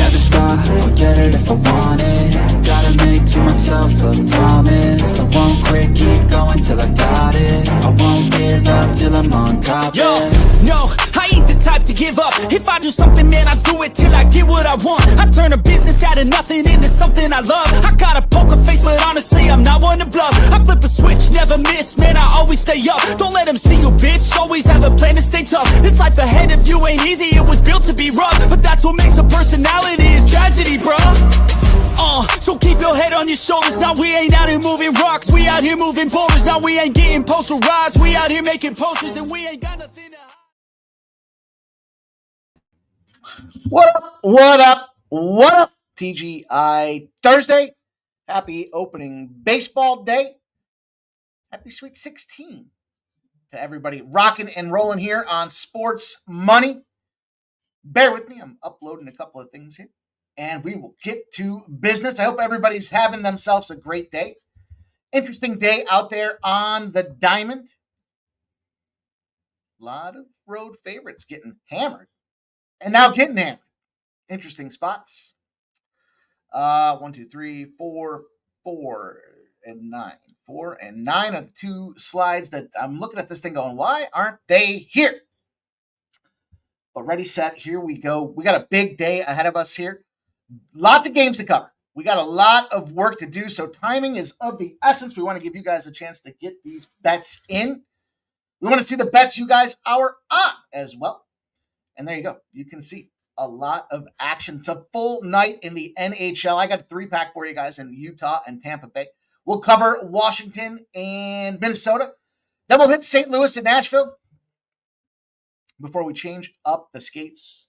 never stop, I'll get it if I want it. Gotta make to myself a promise, I won't quit, keep going till I got it. I won't give up till I'm on top. Yo, no, I ain't the type to give up. If I do something, man, I do it till I get what I want. I turn a business out of nothing into something I love. I got a poker face, but honestly, I'm not one to bluff. I flip a switch, never miss, man, I always stay up. Don't let them see you, bitch, always have a plan to stay tough. This life ahead of you ain't easy, it was built to be rough. But that's what makes a personality, is tragedy, bruh. So keep your head on your shoulders. Now we ain't out here moving rocks, we out here moving boulders. Now we ain't getting posterized, we out here making posters, and we ain't got nothing to hide. What up? What up? What up? TGI Thursday. Happy opening baseball day. Happy Sweet 16 to everybody rocking and rolling here on Sports Money. Bear with me, I'm uploading a couple of things here, and we will get to business. I hope everybody's having themselves a great day. Interesting day out there on the diamond. A lot of road favorites getting hammered, and now getting hammered. Interesting spots. 1, 2, 3, 4, 4, and 9. 4 and 9 are the two slides that I'm looking at this thing going, why aren't they here? But ready, set, here we go. We got a big day ahead of us here. Lots of games to cover. We got a lot of work to do, so timing is of the essence. We want to give you guys a chance to get these bets in. We want to see the bets you guys are on as well. And there you go. You can see a lot of action. It's a full night in the NHL. I got a 3-pack for you guys in Utah and Tampa Bay. We'll cover Washington and Minnesota. Then we'll hit St. Louis and Nashville before we change up the skates,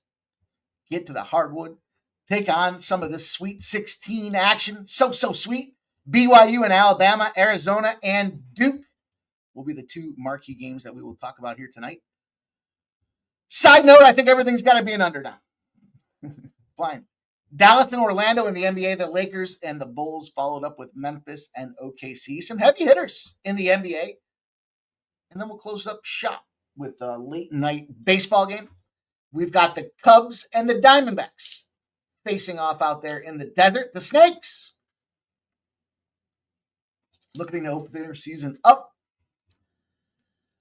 get to the hardwood, take on some of this Sweet 16 action. So sweet. BYU and Alabama, Arizona and Duke will be the two marquee games that we will talk about here tonight. Side note, I think everything's got to be an under now. Fine. Dallas and Orlando in the NBA, the Lakers and the Bulls followed up with Memphis and OKC. Some heavy hitters in the NBA. And then we'll close up shop with a late night baseball game. We've got the Cubs and the Diamondbacks facing off out there in the desert. The Snakes looking to open their season up.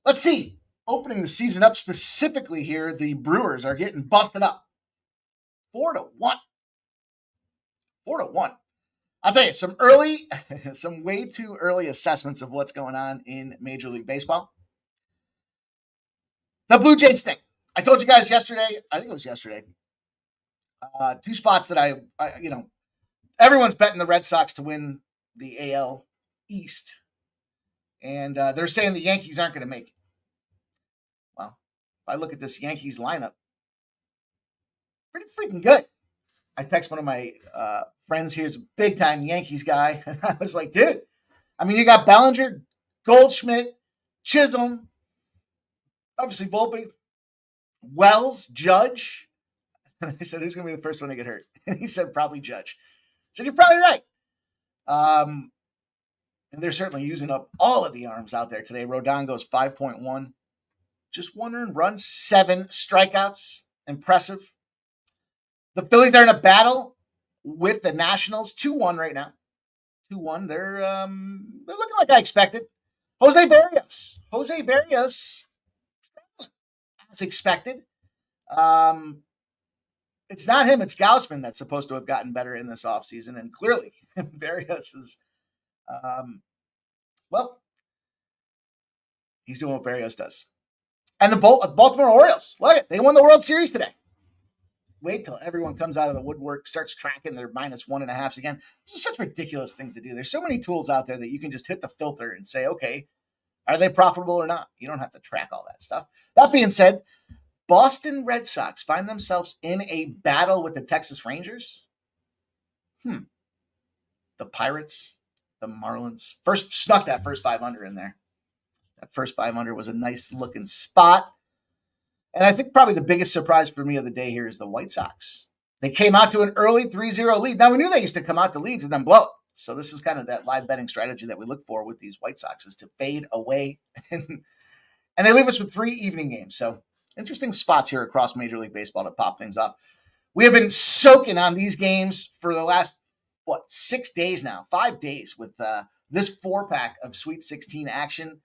Let's see. Opening the season up specifically here, the Brewers are getting busted up. 4-1. 4-1. I'll tell you, some way too early assessments of what's going on in Major League Baseball. The Blue Jays thing. I told you guys yesterday, I think it was yesterday, two spots that I everyone's betting the Red Sox to win the AL East. And they're saying the Yankees aren't going to make it. Well, if I look at this Yankees lineup, pretty freaking good. I text one of my friends here, is a big-time Yankees guy. And I was like, dude, I mean, you got Bellinger, Goldschmidt, Chisholm, obviously Volpe, Wells, Judge. And I said, who's going to be the first one to get hurt? And he said, probably Judge. I said, you're probably right. And they're certainly using up all of the arms out there today. Rodon goes 5.1. Just 1 earned run, 7 strikeouts. Impressive. The Phillies are in a battle with the Nationals. 2-1 right now. 2-1. They're looking like I expected. Jose Barrios, as expected. It's not him. It's Gausman that's supposed to have gotten better in this offseason. And clearly, Barrios is, he's doing what Barrios does. And the Baltimore Orioles, look it, they won the World Series today. Wait till everyone comes out of the woodwork, starts tracking their -1.5s again. This is such ridiculous things to do. There's so many tools out there that you can just hit the filter and say, okay, are they profitable or not? You don't have to track all that stuff. That being said, Boston Red Sox find themselves in a battle with the Texas Rangers. The Pirates, the Marlins, snuck that first 500 in there. That first 500 was a nice looking spot. And I think probably the biggest surprise for me of the day here is the White Sox. They came out to an early 3-0 lead. Now, we knew they used to come out to leads and then blow it. So this is kind of that live betting strategy that we look for with these White Sox, is to fade away. And they leave us with 3 evening games. So interesting spots here across Major League Baseball to pop things off. We have been soaking on these games for the last, 6 days now, 5 days with this 4-pack of Sweet 16 action.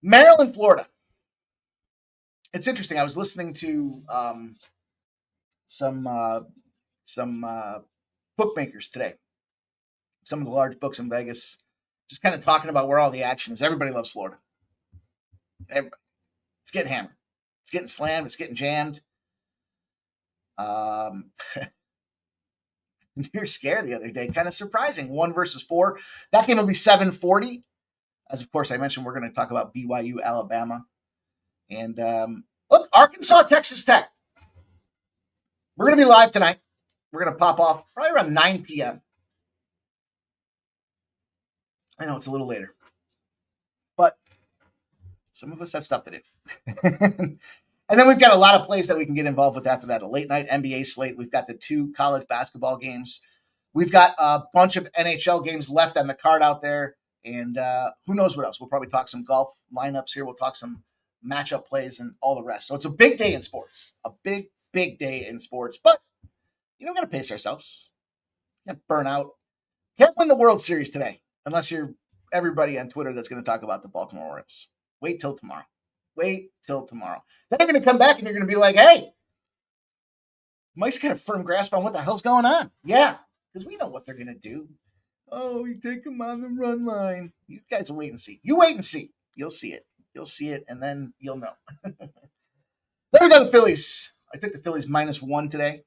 Maryland, Florida. It's interesting. I was listening to some bookmakers today, some of the large books in Vegas, just kind of talking about where all the action is. Everybody loves Florida. Everybody. It's getting hammered. It's getting slammed. It's getting jammed. You're scared the other day. Kind of surprising. 1 versus 4. That game will be 7:40. As, of course, I mentioned, we're going to talk about BYU, Alabama. And look, Arkansas, Texas Tech. We're going to be live tonight. We're going to pop off probably around 9 p.m. I know it's a little later, but some of us have stuff to do. And then we've got a lot of plays that we can get involved with after that. A late night NBA slate. We've got the 2 college basketball games. We've got a bunch of NHL games left on the card out there. And who knows what else. We'll probably talk some golf lineups here. We'll talk some matchup plays and all the rest. So it's a big day in sports. A big, big day in sports. But you don't got to pace ourselves. Can't burn out. Can't win the World Series today unless you're everybody on Twitter that's going to talk about the Baltimore Orioles. Wait till tomorrow. Wait till tomorrow. Then you're going to come back and you're going to be like, hey, Mike's got a firm grasp on what the hell's going on. Yeah, because we know what they're going to do. Oh, you take them on the run line. You guys will wait and see. You wait and see. You'll see it. You'll see it, and then you'll know. Then we got the Phillies. I took the Phillies -1 today.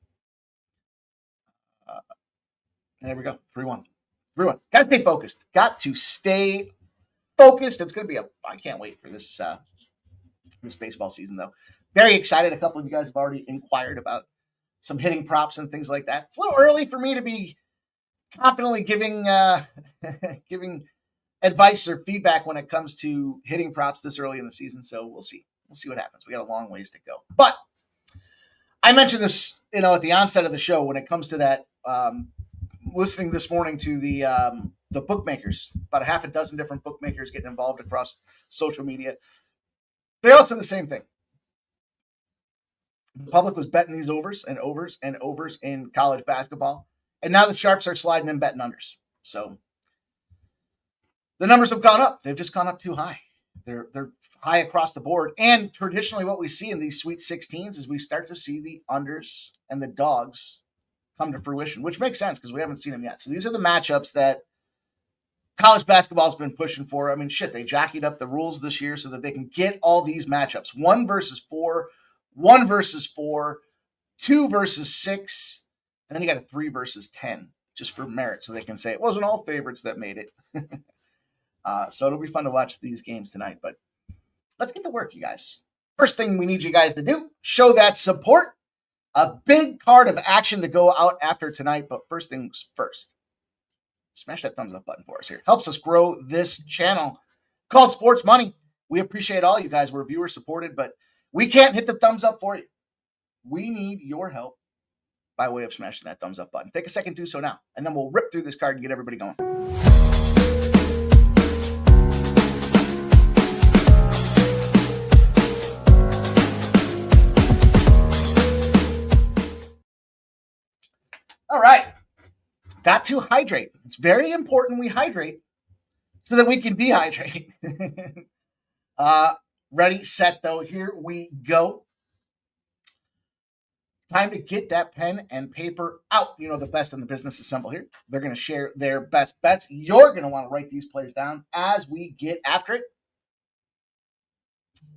And there we go. 3-1. 3-1. Got to stay focused. Got to stay focused. It's going to be I can't wait for this baseball season, though. Very excited. A couple of you guys have already inquired about some hitting props and things like that. It's a little early for me to be confidently giving advice or feedback when it comes to hitting props this early in the season. So we'll see. We'll see what happens. We got a long ways to go. But I mentioned this, at the onset of the show when it comes to that. Listening this morning to the bookmakers, about a half a dozen different bookmakers getting involved across social media. They all said the same thing. The public was betting these overs and overs and overs in college basketball. And now the sharps are sliding in betting unders. So the numbers have gone up. They've just gone up too high. They're high across the board. And traditionally what we see in these Sweet 16s is we start to see the unders and the dogs come to fruition, which makes sense because we haven't seen them yet. So these are the matchups that college basketball has been pushing for. I mean, they jockeyed up the rules this year so that they can get all these matchups. 1 versus 4, 1 versus 4, 2 versus 6, and then you got a 3 versus 10 just for merit so they can say it wasn't all favorites that made it. So it'll be fun to watch these games tonight, but let's get to work, you guys. First thing we need you guys to do, show that support. A big card of action to go out after tonight, but first things first. Smash that thumbs up button for us here. Helps us grow this channel called Sports Money. We appreciate all you guys. We're viewer supported, but we can't hit the thumbs up for you. We need your help by way of smashing that thumbs up button. Take a second, do so now, and then we'll rip through this card and get everybody going. All right. Got to hydrate. It's very important we hydrate so that we can dehydrate. Ready, set, though. Here we go. Time to get that pen and paper out. The best in the business assemble here. They're going to share their best bets. You're going to want to write these plays down as we get after it.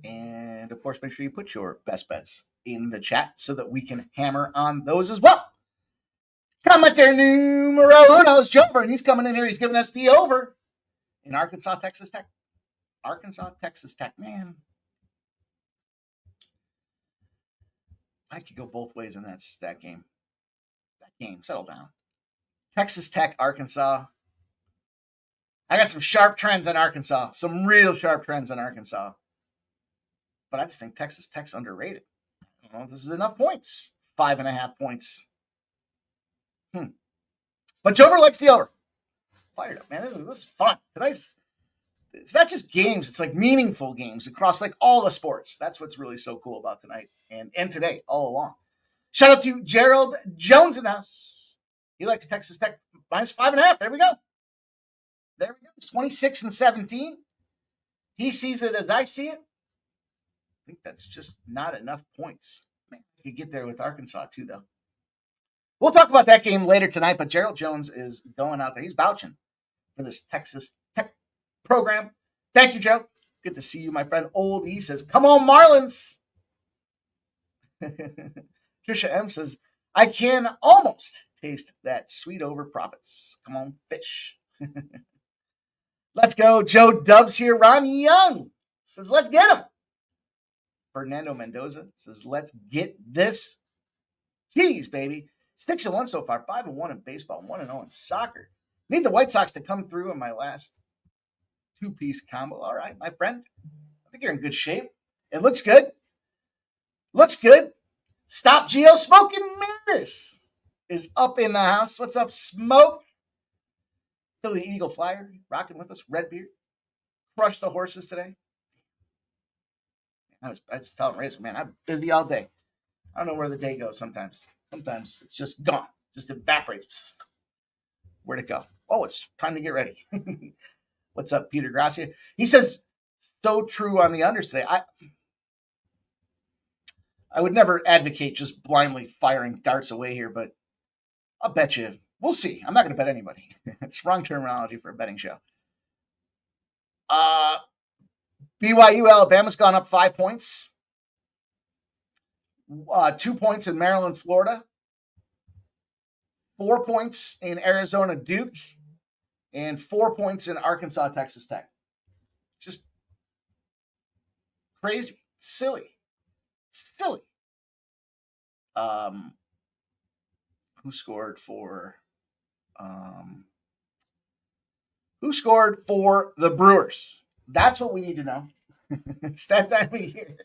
And, of course, make sure you put your best bets in the chat so that we can hammer on those as well. Commenter numero uno is Jover, and he's coming in here. He's giving us the over in Arkansas, Texas Tech. Arkansas, Texas Tech. Man, I could go both ways in that game. That game, settle down. Texas Tech, Arkansas. I got some sharp trends in Arkansas. Some real sharp trends in Arkansas. But I just think Texas Tech's underrated. I don't know if this is enough points. 5.5 points. But Jover likes the over. Fired up, man. This is fun. It's not just games. It's like meaningful games across like all the sports. That's what's really so cool about tonight and today all along. Shout out to Gerald Jones in the house. He likes Texas Tech -5.5. There we go. It's 26-17. He sees it as I see it. I think that's just not enough points. Man, you could get there with Arkansas too, though. We'll talk about that game later tonight, but Gerald Jones is going out there. He's vouching for this Texas Tech program. Thank you, Gerald. Good to see you, my friend. Old E says, come on, Marlins. Trisha M says, I can almost taste that sweet over profits. Come on, fish. Let's go. Joe Dubs here. Ron Young says, let's get him. Fernando Mendoza says, let's get this. Jeez, baby. 6-1 so far. 5-1 in baseball. 1-0 in soccer. Need the White Sox to come through in my last two-piece combo. All right, my friend. I think you're in good shape. It looks good. Looks good. Stop Geo Smoking Mirrors is up in the house. What's up, Smoke? Philly Eagle Flyer rocking with us. Redbeard. Crushed the horses today. I was telling Razor, man, I'm busy all day. I don't know where the day goes sometimes. Sometimes it's just gone. Just evaporates. Where'd it go? Oh, it's time to get ready. What's up, Peter Gracia? He says, so true on the unders today. I would never advocate just blindly firing darts away here, but I'll bet you. We'll see. I'm not going to bet anybody. It's wrong terminology for a betting show. BYU, Alabama's gone up 5 points. 2 points in Maryland, Florida. 4 points in Arizona, Duke. And 4 points in Arkansas, Texas Tech. Just crazy. Silly. Who scored for the Brewers? That's what we need to know. It's that time of year.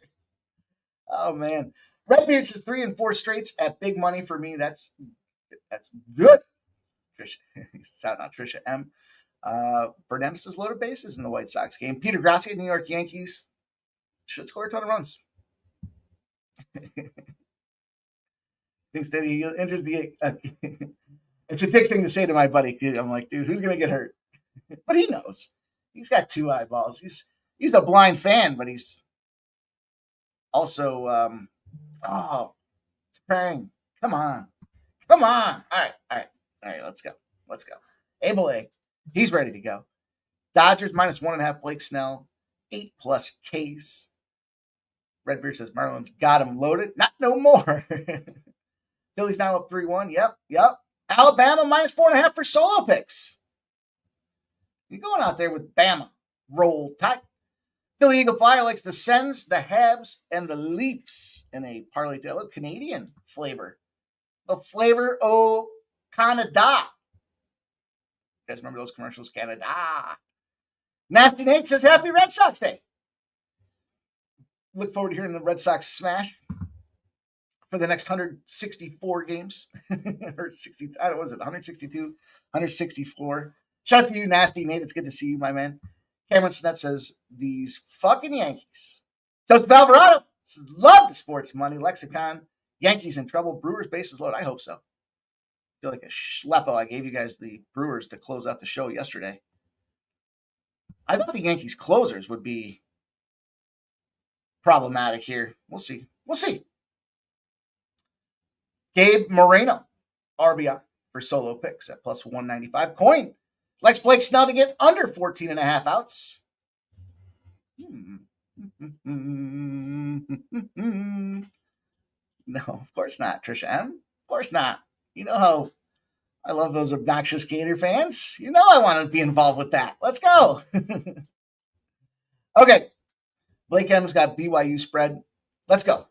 Oh man. Redbeard says 3 and 4 straights at big money for me. That's good. Trisha, shout out Trisha M. Fernandez says loaded bases in the White Sox game. Peter Gracia, New York Yankees should score a ton of runs. Thinks that he entered the. It's a dick thing to say to my buddy. I'm like, dude, who's gonna get hurt? But he knows. He's got 2 eyeballs. He's a blind fan, but he's also praying. Come on. All right. Let's go. Abel A. He's ready to go. Dodgers -1.5. Blake Snell 8+ Ks. Redbeard says Marlins got him loaded. Not no more. Philly's now up 3-1. Yep. Alabama -4.5 for solo picks. You're going out there with Bama. Roll Tide. Philly Eagle Flyer likes the Sens, the Habs, and the Leafs in a parlay tail. A Canadian flavor. The flavor of Canada. You guys remember those commercials? Canada. Nasty Nate says, happy Red Sox Day. Look forward to hearing the Red Sox smash for the next 164 games. Or 60, I don't know, was it 162, 164. Shout out to you, Nasty Nate. It's good to see you, my man. Cameron Snett says, these fucking Yankees. Joseph Alvarado says, love the sports money. Lexicon, Yankees in trouble. Brewers bases loaded. I hope so. I feel like a schleppo. I gave you guys the Brewers to close out the show yesterday. I thought the Yankees closers would be problematic here. We'll see. Gabe Moreno, RBI for solo picks at +195. Coin likes Blake Snell to get under 14.5 outs. No, of course not, Trisha M. Of course not. You know how I love those obnoxious Gator fans. You know I want to be involved with that. Let's go. Okay. Blake M's got BYU spread. Let's go.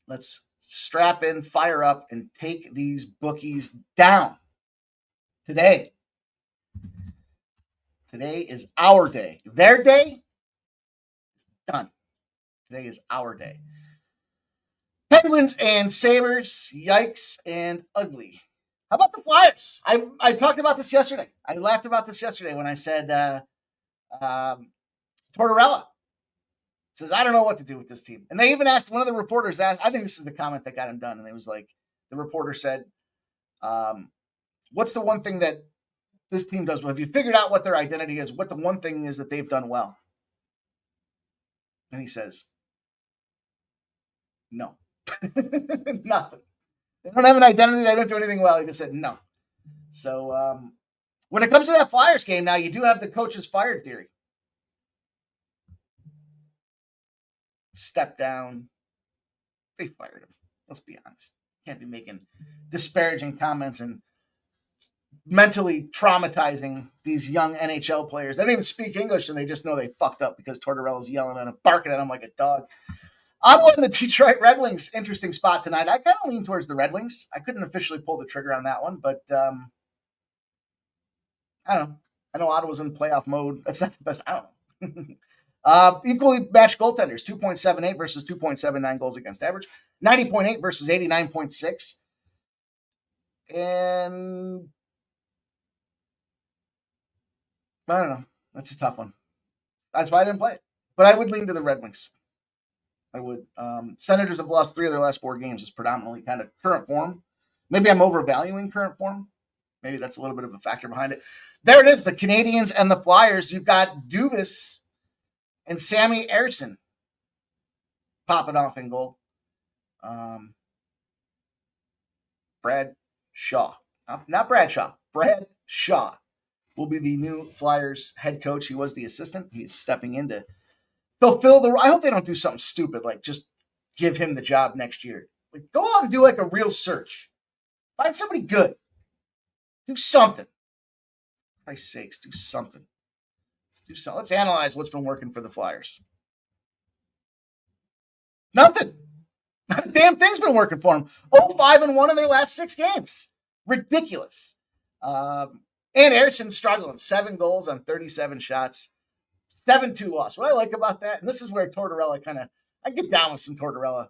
Let's strap in, fire up, and take these bookies down. Today is our day. Their day is done. Today is our day. Penguins and Sabres, yikes and ugly. How about the Flyers? I talked about this yesterday. I laughed about this yesterday when I said Tortorella. Says, I don't know what to do with this team. And they even asked, one of the reporters asked, I think this is the comment that got him done. And it was like, the reporter said, what's the one thing that this team does well? Have you figured out what their identity is? What the one thing is that they've done well? And he says, no. Nothing. They don't have an identity. They don't do anything well. He just said no. So when it comes to that Flyers game now, you do have the coaches fired theory. Step down. They fired him. Let's be honest. Can't be making disparaging comments and mentally traumatizing these young NHL players. They don't even speak English, and they just know they fucked up because Tortorella's yelling at them, barking at them like a dog. Ottawa and the Detroit Red Wings, interesting spot tonight. I kind of lean towards the Red Wings. I couldn't officially pull the trigger on that one, but I don't know. I know Ottawa's in playoff mode. That's not the best. I don't know. Equally matched goaltenders, 2.78 versus 2.79 goals against average, 90.8 versus 89.6. And I don't know. That's a tough one. That's why I didn't play it. But I would lean to the Red Wings. I would. Senators have lost 3 of their last 4 games. It's predominantly kind of current form. Maybe I'm overvaluing current form. Maybe that's a little bit of a factor behind it. There it is, the Canadians and the Flyers. You've got Dubas and Sammy Ersson popping off in goal. Brad Shaw. Not Bradshaw. Brad Shaw will be the new Flyers head coach. He was the assistant. He's stepping in to fulfill the role. I hope they don't do something stupid like just give him the job next year. Like, go out and do like a real search. Find somebody good. Do something. For Christ's sakes, do something. Let's do something. Let's analyze what's been working for the Flyers. Nothing. Not a damn thing's been working for them. 5-1 in their last 6 games. Ridiculous. And Ersson's struggling. 7 goals on 37 shots. 7-2 loss. What I like about that, and this is where Tortorella I get down with some Tortorella.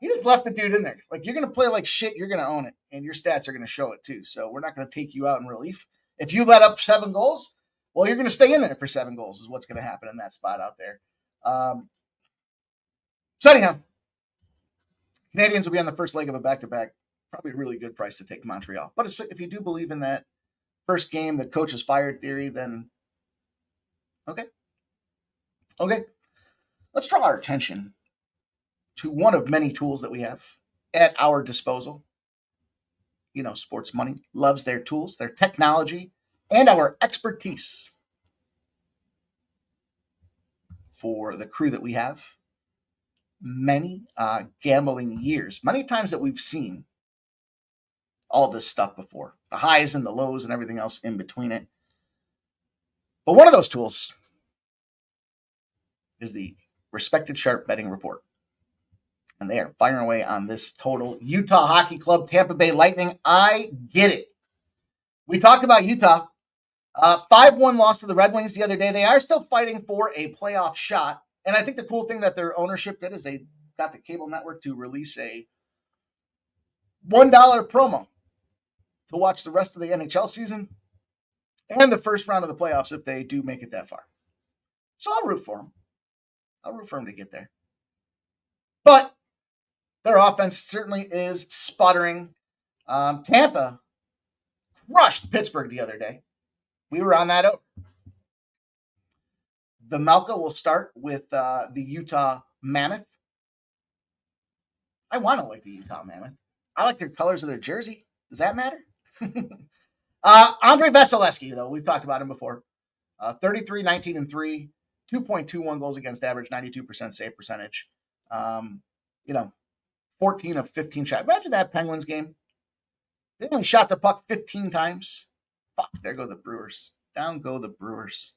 He just left the dude in there. Like, you're going to play like shit, you're going to own it, and your stats are going to show it too. So we're not going to take you out in relief. If you let up 7 goals, well, you're going to stay in there for 7 goals is what's going to happen in that spot out there. So anyhow, Canadians will be on the first leg of a back-to-back. Probably a really good price to take Montreal. But if you do believe in that first game, the coach is fired theory, then okay. Let's draw our attention to one of many tools that we have at our disposal. You know, sports money loves their tools, their technology, and our expertise. For the crew that we have, many gambling years, many times that we've seen all this stuff before, the highs and the lows and everything else in between it. But one of those tools is the Respected Sharp Betting Report. And they are firing away on this total. Utah Hockey Club, Tampa Bay Lightning. I get it. We talked about Utah. 5-1 loss to the Red Wings the other day. They are still fighting for a playoff shot. And I think the cool thing that their ownership did is they got the cable network to release a $1 promo to watch the rest of the NHL season and the first round of the playoffs if they do make it that far. So I'll root for them. I'll root for them to get there. But their offense certainly is sputtering. Tampa crushed Pittsburgh the other day. We were on that over. The Malka will start with the Utah Mammoth. I want to like the Utah Mammoth. I like their colors of their jersey. Does that matter? Andre Vasilevsky, though, we've talked about him before. 33, 19, and 3, 2.21 goals against average, 92% save percentage. 14 of 15 shots. Imagine that Penguins game. They only shot the puck 15 times. Fuck, there go the Brewers. Down go the Brewers.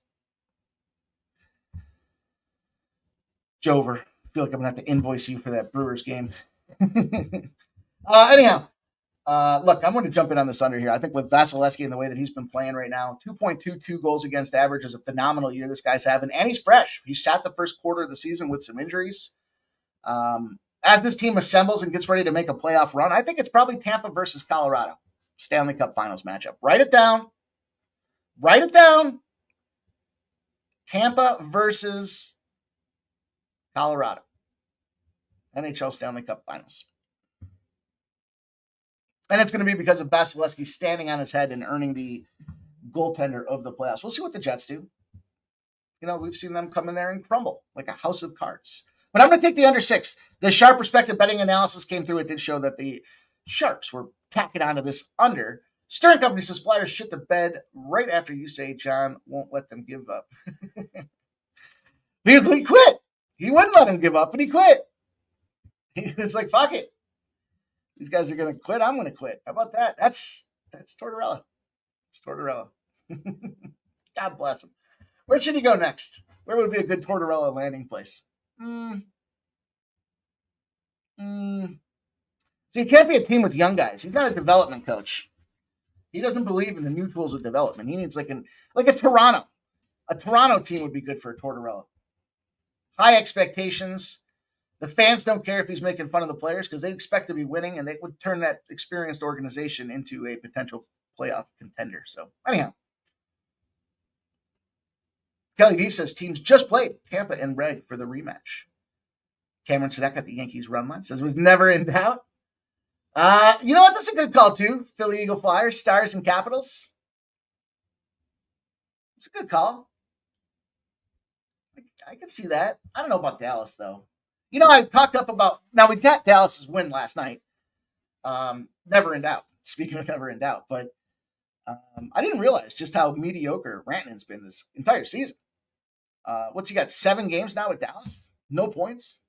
Jover, I feel like I'm going to have to invoice you for that Brewers game. Anyhow, look, I'm going to jump in on this under here. I think with Vasilevsky and the way that he's been playing right now, 2.22 goals against average is a phenomenal year this guy's having, and he's fresh. He sat the first quarter of the season with some injuries. As this team assembles and gets ready to make a playoff run, I think it's probably Tampa versus Colorado. Stanley Cup Finals matchup. Write it down. Write it down. Tampa versus Colorado. NHL Stanley Cup Finals. And it's going to be because of Vasilevsky standing on his head and earning the goaltender of the playoffs. We'll see what the Jets do. You know, we've seen them come in there and crumble like a house of cards. But I'm going to take the under 6. The Sharp Perspective betting analysis came through. It did show that the Sharps were tacking onto this under. Stern Company says Flyers shit the bed right after you say John won't let them give up. Because he quit. He wouldn't let him give up, and he quit. It's like, fuck it. These guys are going to quit. I'm going to quit. How about that? That's Tortorella. It's Tortorella. God bless him. Where should he go next? Where would be a good Tortorella landing place? See, it can't be a team with young guys. He's not a development coach. He doesn't believe in the new tools of development. He needs like a Toronto. A Toronto team would be good for a Tortorella. High expectations. The fans don't care if he's making fun of the players because they expect to be winning, and they would turn that experienced organization into a potential playoff contender. So, anyhow. Kelly D says teams just played Tampa and Reg for the rematch. Cameron Sedek at the Yankees run line says was never in doubt. You know what? That's a good call, too. Philly Eagle Flyers, Stars, and Capitals. It's a good call. I can see that. I don't know about Dallas, though. You know, I talked up about... Now, we got Dallas's win last night. Never in doubt. Speaking of never in doubt. But I didn't realize just how mediocre Rantanen's been this entire season. What's he got? 7 games now with Dallas? No points?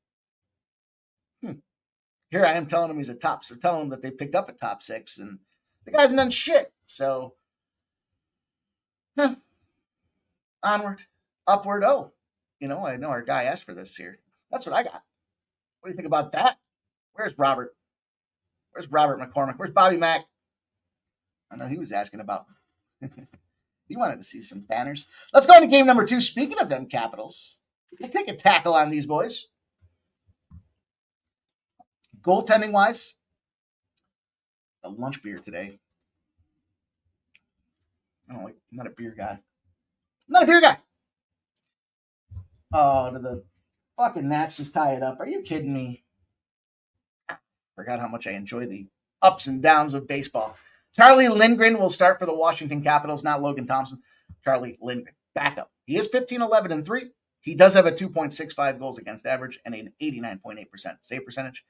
Here I am telling him he's a top. So telling him that they picked up a top 6. And the guy's done shit. So, onward, upward. Oh, you know, I know our guy asked for this here. That's what I got. What do you think about that? Where's Robert? Where's Robert McCormick? Where's Bobby Mack? I know he was asking about. He wanted to see some banners. Let's go into game number 2. Speaking of them Capitals, we'll take a tackle on these boys. Goaltending wise, a lunch beer today. I'm not a beer guy. Oh, did the fucking Nats just tie it up? Are you kidding me? Forgot how much I enjoy the ups and downs of baseball. Charlie Lindgren will start for the Washington Capitals, not Logan Thompson. Charlie Lindgren, backup. He is 15-11-3. He does have a 2.65 goals against average and an 89.8% save percentage.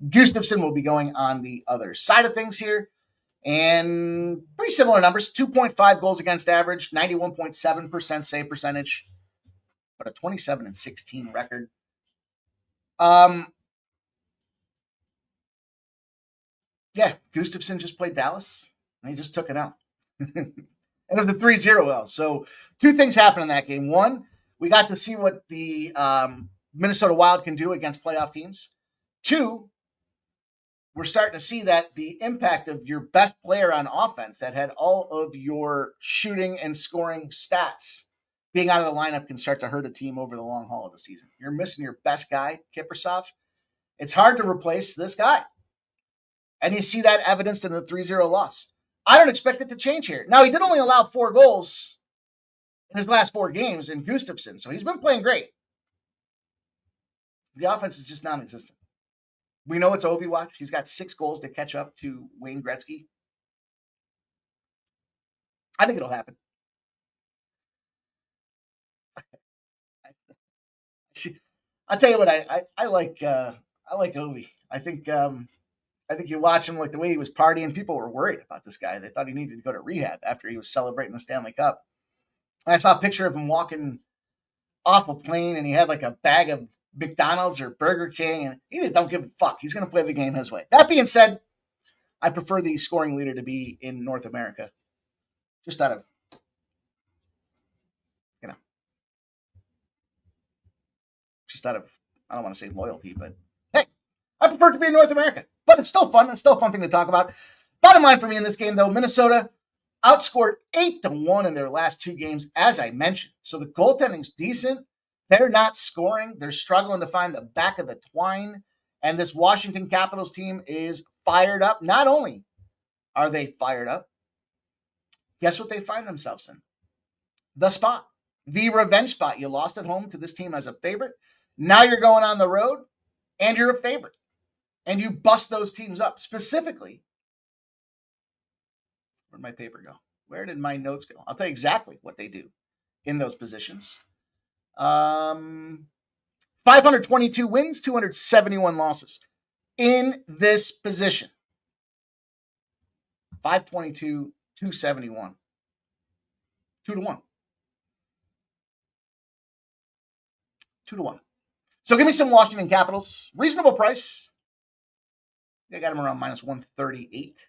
Gustafsson will be going on the other side of things here. And pretty similar numbers. 2.5 goals against average, 91.7% save percentage, but a 27-16 record. Yeah, Gustafsson just played Dallas, and he just took it out. And it was a 3-0 L. So 2 things happened in that game. 1, we got to see what the Minnesota Wild can do against playoff teams. 2, we're starting to see that the impact of your best player on offense that had all of your shooting and scoring stats being out of the lineup can start to hurt a team over the long haul of the season. You're missing your best guy, Kiprusoff. It's hard to replace this guy. And you see that evidenced in the 3-0 loss. I don't expect it to change here. Now, he did only allow 4 goals in his last 4 games in Gustafsson, so he's been playing great. The offense is just non-existent. We know it's Ovi watch. He's got 6 goals to catch up to Wayne Gretzky. I think it'll happen. I'll tell you what, I like Ovi. I think you watch him, like the way he was partying. People were worried about this guy. They thought he needed to go to rehab after he was celebrating the Stanley Cup. And I saw a picture of him walking off a plane, and he had like a bag of McDonald's or Burger King, and he just don't give a fuck. He's going to play the game his way. That being said, I prefer the scoring leader to be in North America, just out of, I don't want to say loyalty, but hey, I prefer to be in North America. But it's still fun. It's still a fun thing to talk about. Bottom line for me in this game, though, Minnesota outscored 8-1 in their last 2 games, as I mentioned. So the goaltending's decent. They're not scoring. They're struggling to find the back of the twine. And this Washington Capitals team is fired up. Not only are they fired up, guess what they find themselves in? The spot. The revenge spot. You lost at home to this team as a favorite. Now you're going on the road and you're a favorite. And you bust those teams up. Specifically, where'd my paper go? Where did my notes go? I'll tell you exactly what they do in those positions. 522 wins, 271 losses in this position. 522, 271. 2-1. 2-1. So give me some Washington Capitals. Reasonable price. I got them around minus 138.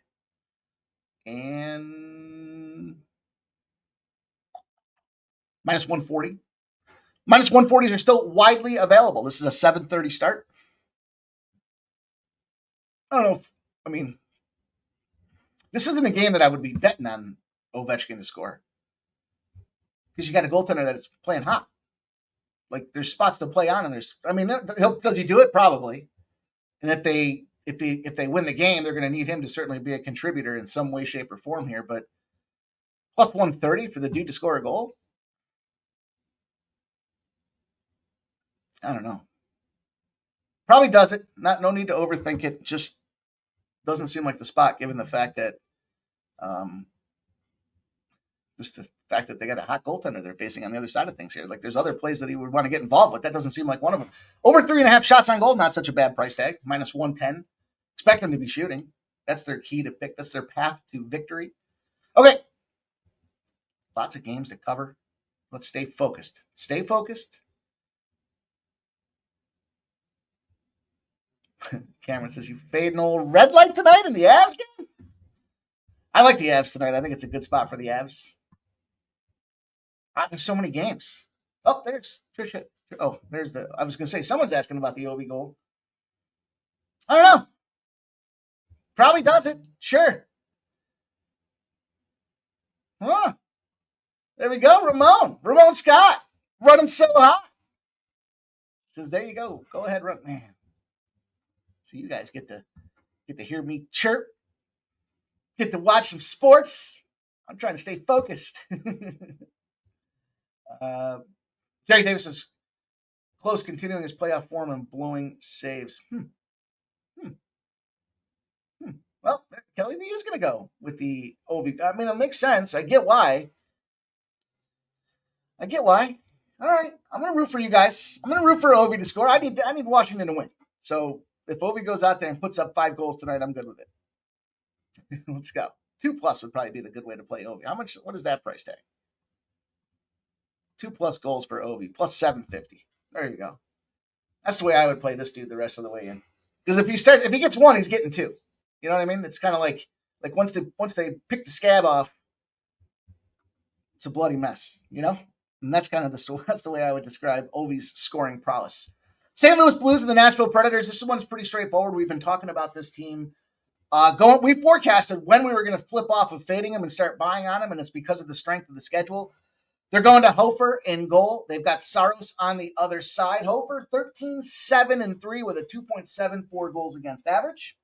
And minus 140. Minus 140s are still widely available. This is a 7:30 start. I don't know this isn't a game that I would be betting on Ovechkin to score. Because you got a goaltender that's playing hot. Like, there's spots to play on, and does he do it? Probably. And if they win the game, they're going to need him to certainly be a contributor in some way, shape, or form here. But plus 130 for the dude to score a goal? I don't know. Probably does it. No need to overthink it. Just doesn't seem like the spot, given the fact that they got a hot goaltender they're facing on the other side of things here. Like, there's other plays that he would want to get involved with. That doesn't seem like one of them. Over 3.5 shots on goal, not such a bad price tag. Minus 110. Expect them to be shooting. That's their key to pick. That's their path to victory. Okay. Lots of games to cover. Let's stay focused. Stay focused. Cameron says, you fade an old red light tonight in the Avs game? I like the Avs tonight. I think it's a good spot for the Avs. There's so many games. Oh, there's Trisha. Oh, there's I was going to say, someone's asking about the Ovi goal. I don't know. Probably does it. Sure. Huh. There we go. Ramon Scott. Running so hot. Says, there you go. Go ahead, run. Man. So you guys get to hear me chirp. Get to watch some sports. I'm trying to stay focused. Jerry Davis is close, continuing his playoff form and blowing saves. Well, Kelly B is going to go with the Ovi. I mean, it makes sense. I get why. All right, I'm going to root for you guys. I'm going to root for Ovi to score. I need Washington to win. So if Ovi goes out there and puts up 5 goals tonight, I'm good with it. Let's go. 2+ would probably be the good way to play Ovi. What is that price tag? 2+ goals for Ovi, plus 750. There you go. That's the way I would play this dude the rest of the way in. Because if he gets 1, he's getting 2. You know what I mean? It's kind of like once they pick the scab off, it's a bloody mess, you know? And that's kind of that's the way I would describe Ovi's scoring prowess. St. Louis Blues and the Nashville Predators. This one's pretty straightforward. We've been talking about this team. We forecasted when we were going to flip off of fading them and start buying on them, and it's because of the strength of the schedule. They're going to Hofer in goal. They've got Saros on the other side. Hofer 13-7-3 with a 2.74 goals against average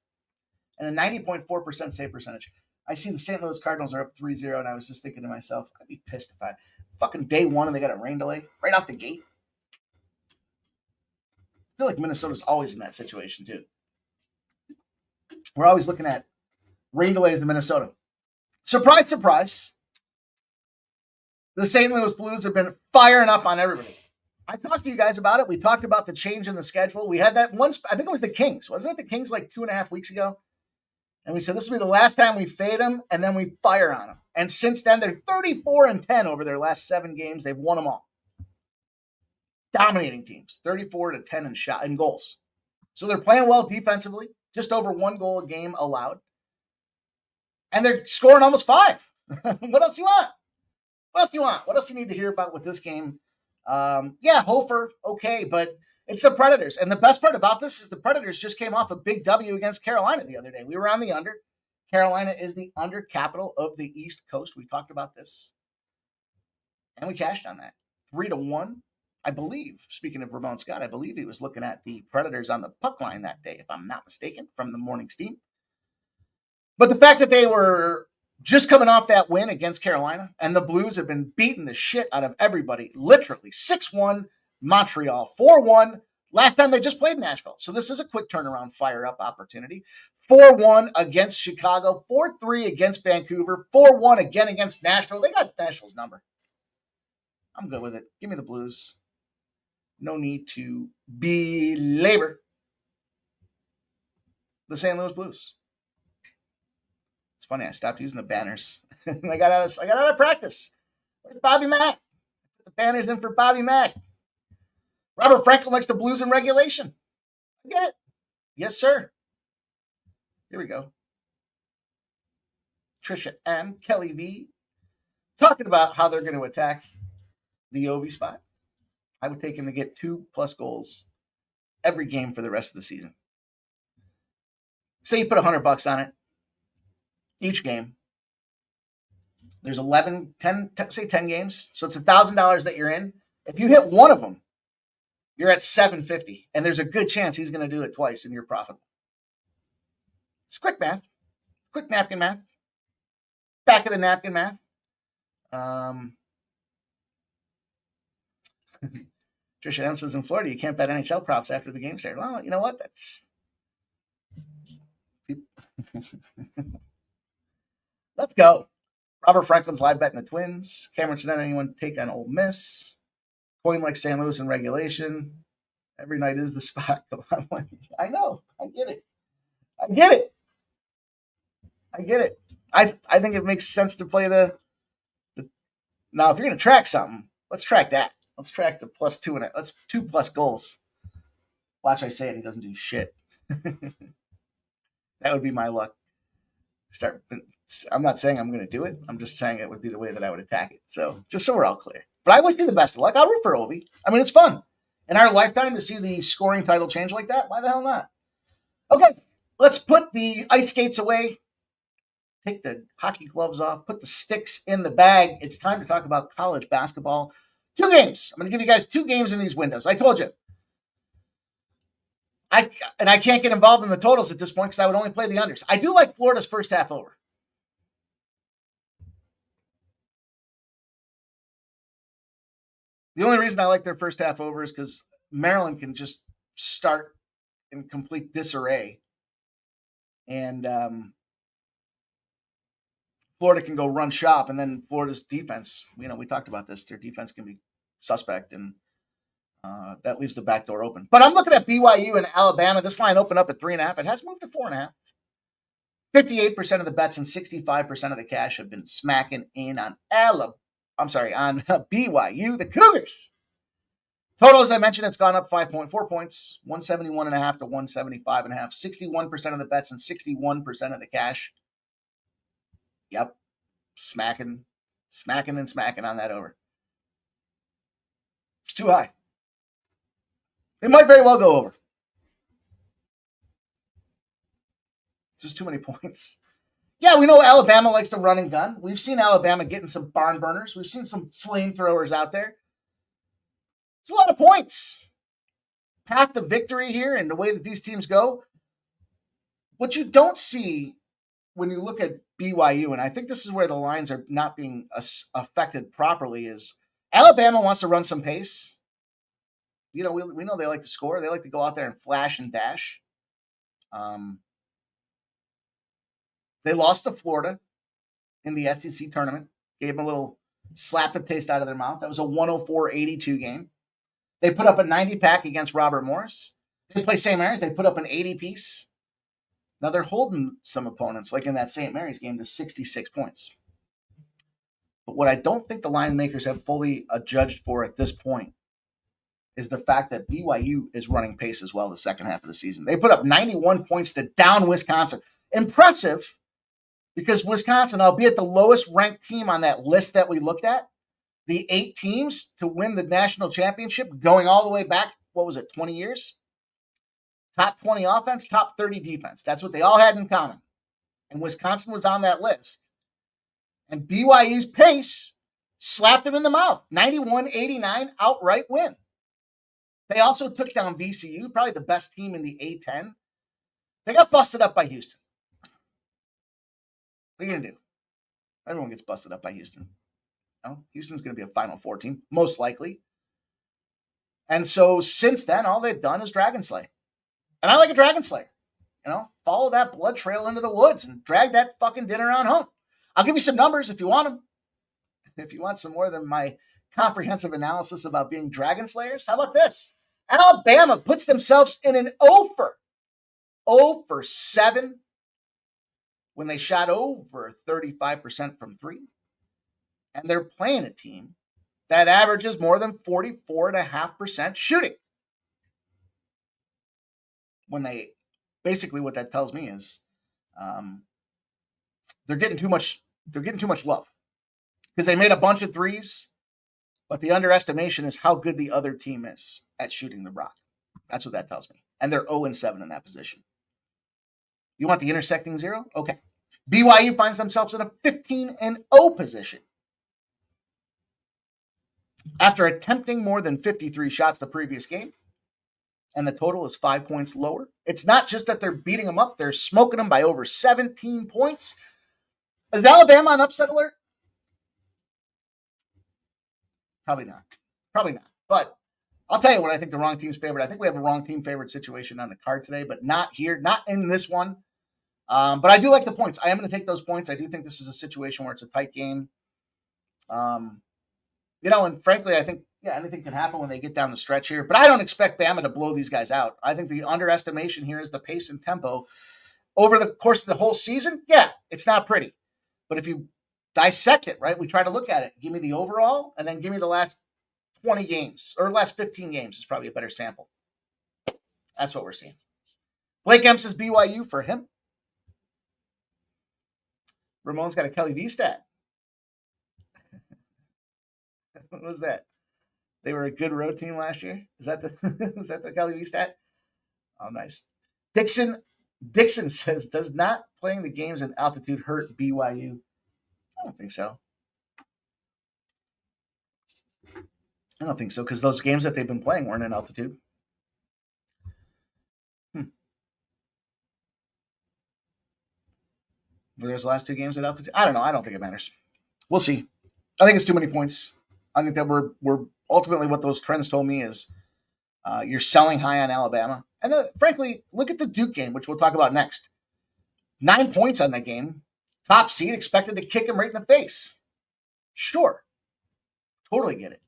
and a 90.4% save percentage. I see the St. Louis Cardinals are up 3-0, and I was just thinking to myself, I'd be pissed if fucking day one and they got a rain delay right off the gate. I feel like Minnesota's always in that situation, too. We're always looking at rain delays in Minnesota. Surprise, surprise. The St. Louis Blues have been firing up on everybody. I talked to you guys about it. We talked about the change in the schedule. We had that once, I think it was the Kings. Wasn't it the Kings like 2.5 weeks ago? And we said this will be the last time we fade them, and then we fire on them. And since then, they're 34-10 over their last 7 games. They've won them all. Dominating teams, 34-10 in goals. So they're playing well defensively, just over 1 goal a game allowed. And they're scoring almost 5. What else do you want? What else do you want? What else do you need to hear about with this game? Hofer, okay, but it's the Predators. And the best part about this is the Predators just came off a big W against Carolina the other day. We were on the under. Carolina is the under capital of the East Coast. We talked about this. And we cashed on that. 3-1. I believe, speaking of Ramon Scott, I believe he was looking at the Predators on the puck line that day, if I'm not mistaken, from the morning steam. But the fact that they were just coming off that win against Carolina, and the Blues have been beating the shit out of everybody, literally 6-1 Montreal, 4-1 Last time they just played Nashville. So this is a quick turnaround, fire-up opportunity. 4-1 against Chicago, 4-3 against Vancouver, 4-1 again against Nashville. They got Nashville's number. I'm good with it. Give me the Blues. No need to belabor the St. Louis Blues. It's funny, I stopped using the banners. I got out of practice. Where's Bobby Mack? Put the banners in for Bobby Mack. Robert Franklin likes the Blues in regulation. I get it. Yes, sir. Here we go. Trisha M, Kelly V, talking about how they're going to attack the Ovi spot. I would take him to get 2+ goals every game for the rest of the season. Say you put $100 on it each game. There's 10 games. So it's $1,000 that you're in. If you hit one of them, you're at $750. And there's a good chance he's going to do it twice and you're profitable. It's quick math. Quick napkin math. Back of the napkin math. Trisha M says in Florida, you can't bet NHL props after the game started. Well, you know what? That's let's go. Robert Franklin's live betting the Twins. Cameron said, anyone take on Ole Miss? Coin like St. Louis in regulation. Every night is the spot. I know. I get it. I think it makes sense to play the now, if you're going to track something, let's track that. Let's track the +2 in it. Let's 2+ goals. Watch I say it. He doesn't do shit. That would be my luck. I'm not saying I'm going to do it. I'm just saying it would be the way that I would attack it. So just so we're all clear. But I wish you the best of luck. I'll root for Ovi. I mean, it's fun. In our lifetime to see the scoring title change like that, why the hell not? Okay, let's put the ice skates away. Take the hockey gloves off. Put the sticks in the bag. It's time to talk about college basketball. 2 games. I'm going to give you guys 2 games in these windows. I told you. I can't get involved in the totals at this point because I would only play the unders. I do like Florida's first half over. The only reason I like their first half over is because Maryland can just start in complete disarray. And Florida can go run shop. And then Florida's defense, we talked about this. Their defense can be suspect. And that leaves the back door open. But I'm looking at BYU and Alabama. This line opened up at 3.5. It has moved to 4.5. 58% of the bets and 65% of the cash have been smacking in on BYU, the Cougars. Total, as I mentioned, it's gone up 5.4 points, 171.5 to 175.5. 61% of the bets and 61% of the cash. Yep, smacking on that over. It's too high. It might very well go over. It's just too many points. Yeah, we know Alabama likes to run and gun. We've seen Alabama getting some barn burners. We've seen some flamethrowers out there. It's a lot of points. Path to victory here and the way that these teams go. What you don't see when you look at BYU, and I think this is where the lines are not being affected properly, is Alabama wants to run some pace. We know they like to score. They like to go out there and flash and dash. They lost to Florida in the SEC tournament. Gave them a little slap the taste out of their mouth. That was a 104-82 game. They put up a 90-pack against Robert Morris. They play St. Mary's. They put up an 80-piece. Now they're holding some opponents, like in that St. Mary's game, to 66 points. But what I don't think the line makers have fully adjudged for at this point is the fact that BYU is running pace as well the second half of the season. They put up 91 points to down Wisconsin. Impressive, because Wisconsin, albeit the lowest ranked team on that list that we looked at, the 8 teams to win the national championship going all the way back, 20 years? Top 20 offense, top 30 defense. That's what they all had in common. And Wisconsin was on that list. And BYU's pace slapped them in the mouth. 91-89 outright win. They also took down VCU, probably the best team in the A-10. They got busted up by Houston. What are you going to do? Everyone gets busted up by Houston. No, Houston's going to be a Final Four team, most likely. And so since then, all they've done is Dragon Slay. And I like a Dragon Slayer. Follow that blood trail into the woods and drag that fucking dinner on home. I'll give you some numbers if you want them. If you want some more than my comprehensive analysis about being Dragon Slayers, how about this? Alabama puts themselves in an 0 for 7 when they shot over 35% from 3. And they're playing a team that averages more than 44.5% shooting. Basically what that tells me is they're getting too much love because they made a bunch of threes, but the underestimation is how good the other team is at shooting the rock. That's what that tells me. And they're 0-7 in that position. You want the intersecting 0? Okay. BYU finds themselves in a 15-0 position. After attempting more than 53 shots the previous game, and the total is 5 points lower. It's not just that they're beating them up, they're smoking them by over 17 points. Is Alabama on upset alert? Probably not. But I'll tell you what I think the wrong team's favorite. I think we have a wrong team favorite situation on the card today, but not here, not in this one. But I do like the points. I am going to take those points. I do think this is a situation where it's a tight game. And frankly, I think, anything can happen when they get down the stretch here. But I don't expect Bama to blow these guys out. I think the underestimation here is the pace and tempo. Over the course of the whole season, it's not pretty. But if you dissect it, right, we try to look at it. Give me the overall, and then give me the last 20 games, or last 15 games is probably a better sample. That's what we're seeing. Blake M says BYU for him. Ramon's got a Kelly V stat. What was that? They were a good road team last year. Is that the Kelly V stat? Oh, nice. Dixon says, does not playing the games in altitude hurt BYU? I don't think so. Because those games that they've been playing weren't in altitude. Were those last 2 games at altitude? I don't know. I don't think it matters. We'll see. I think it's too many points. I think that we're ultimately what those trends told me is you're selling high on Alabama. And then, frankly, look at the Duke game, which we'll talk about next. 9 points on that game. Top seed expected to kick him right in the face. Sure. Totally get it.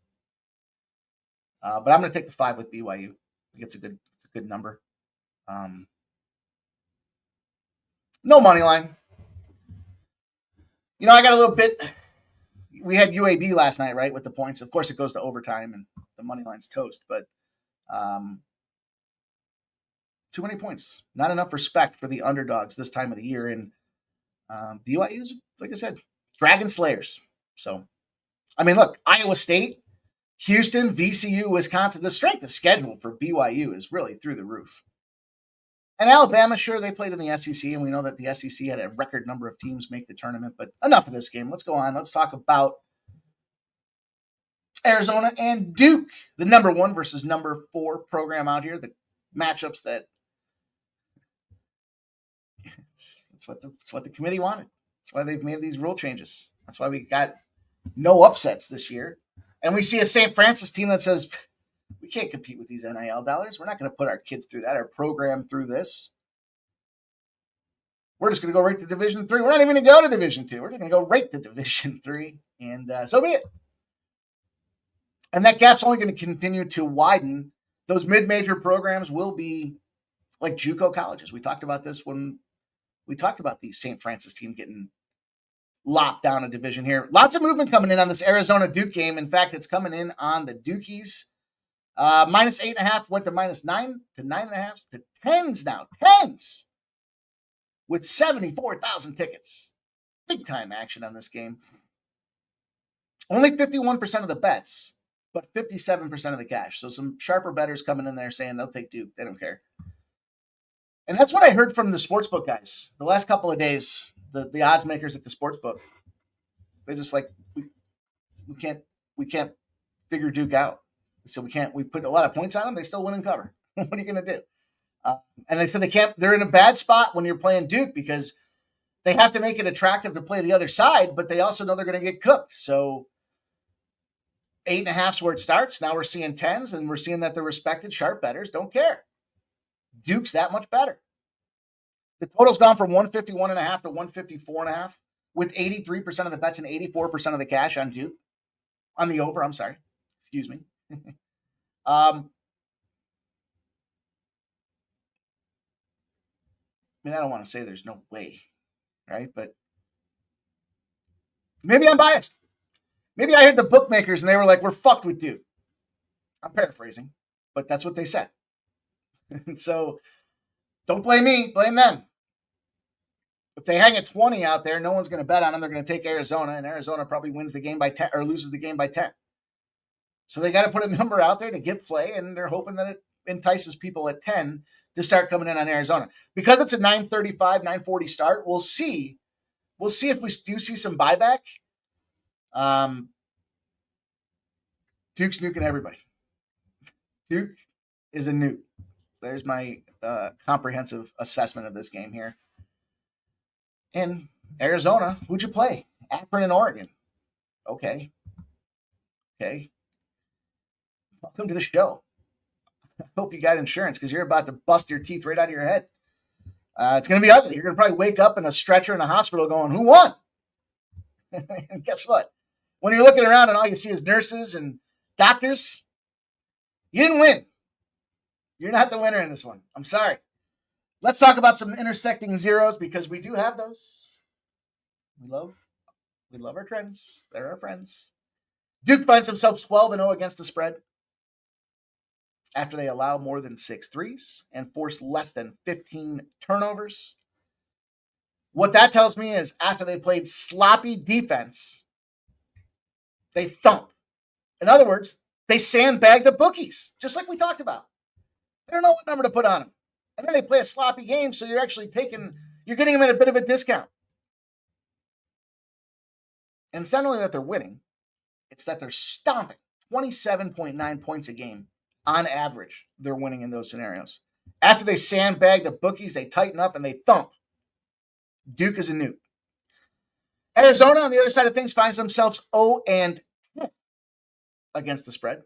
But I'm going to take the 5 with BYU. I think it's a good number. No money line. I got a little bit. We had UAB last night, right, with the points. Of course, it goes to overtime, and the money line's toast. But too many points. Not enough respect for the underdogs this time of the year. And BYU's, like I said, Dragon Slayers. So, look, Iowa State, Houston, VCU, Wisconsin. The strength of schedule for BYU is really through the roof. And Alabama, sure, they played in the SEC, and we know that the SEC had a record number of teams make the tournament. But enough of this game. Let's go on. Let's talk about Arizona and Duke, the number 1 versus number 4 program out here. The matchups that it's what the committee wanted. That's why they've made these rule changes. That's why we got no upsets this year. And we see a St. Francis team that says, we can't compete with these NIL dollars. We're not going to put our kids through that, our program through this. We're just going to go right to Division III. We're not even going to go to Division II. We're just going to go right to Division III, and so be it. And that gap's only going to continue to widen. Those mid-major programs will be like JUCO colleges. We talked about this when we talked about the St. Francis team getting lopped down a division here. Lots of movement coming in on this Arizona-Duke game. In fact, it's coming in on the Dukies. Minus 8.5 went to minus 9 to 9.5 to 10s now. 10s with 74,000 tickets. Big time action on this game. Only 51% of the bets, but 57% of the cash. So some sharper bettors coming in there saying they'll take Duke. They don't care. And that's what I heard from the sportsbook guys the last couple of days. The odds makers at the sportsbook. They're just like, we can't figure Duke out. So we put a lot of points on them. They still win and cover. What are you going to do? And they said they're in a bad spot when you're playing Duke because they have to make it attractive to play the other side, but they also know they're going to get cooked. So 8.5's where it starts. Now we're seeing 10s, and we're seeing that the respected sharp bettors don't care. Duke's that much better. The total's gone from 151.5 to 154.5, with 83% of the bets and 84% of the cash on Duke. On the over, I'm sorry. Excuse me. I mean, I don't want to say there's no way, right? But maybe I'm biased. Maybe I heard the bookmakers and they were like, we're fucked with Duke. I'm paraphrasing, but that's what they said. And so don't blame me, blame them. If they hang a 20 out there, no one's going to bet on them. They're going to take Arizona, and Arizona probably wins the game by 10 or loses the game by 10. So they got to put a number out there to get play, and they're hoping that it entices people at 10 to start coming in on Arizona. Because it's a 9:35, 9:40 start, we'll see. We'll see if we do see some buyback. Duke's nuking everybody. Duke is a nuke. There's my comprehensive assessment of this game here. And Arizona, who'd you play? Akron and Oregon. Okay. Welcome to the show. I hope you got insurance because you're about to bust your teeth right out of your head. It's going to be ugly. You're going to probably wake up in a stretcher in a hospital going, who won? And guess what? When you're looking around and all you see is nurses and doctors, you didn't win. You're not the winner in this one. I'm sorry. Let's talk about some intersecting zeros because we do have those. We love our trends. They're our friends. Duke finds themselves 12-0 against the spread after they allow more than 6 threes and force less than 15 turnovers. What that tells me is after they played sloppy defense, they thump. In other words, they sandbag the bookies, just like we talked about. They don't know what number to put on them. And then they play a sloppy game, so you're actually getting them at a bit of a discount. And it's not only that they're winning, it's that they're stomping 27.9 points a game on average. They're winning in those scenarios. After they sandbag the bookies, they tighten up and they thump. Duke is a nuke. Arizona, on the other side of things, finds themselves 0-10 against the spread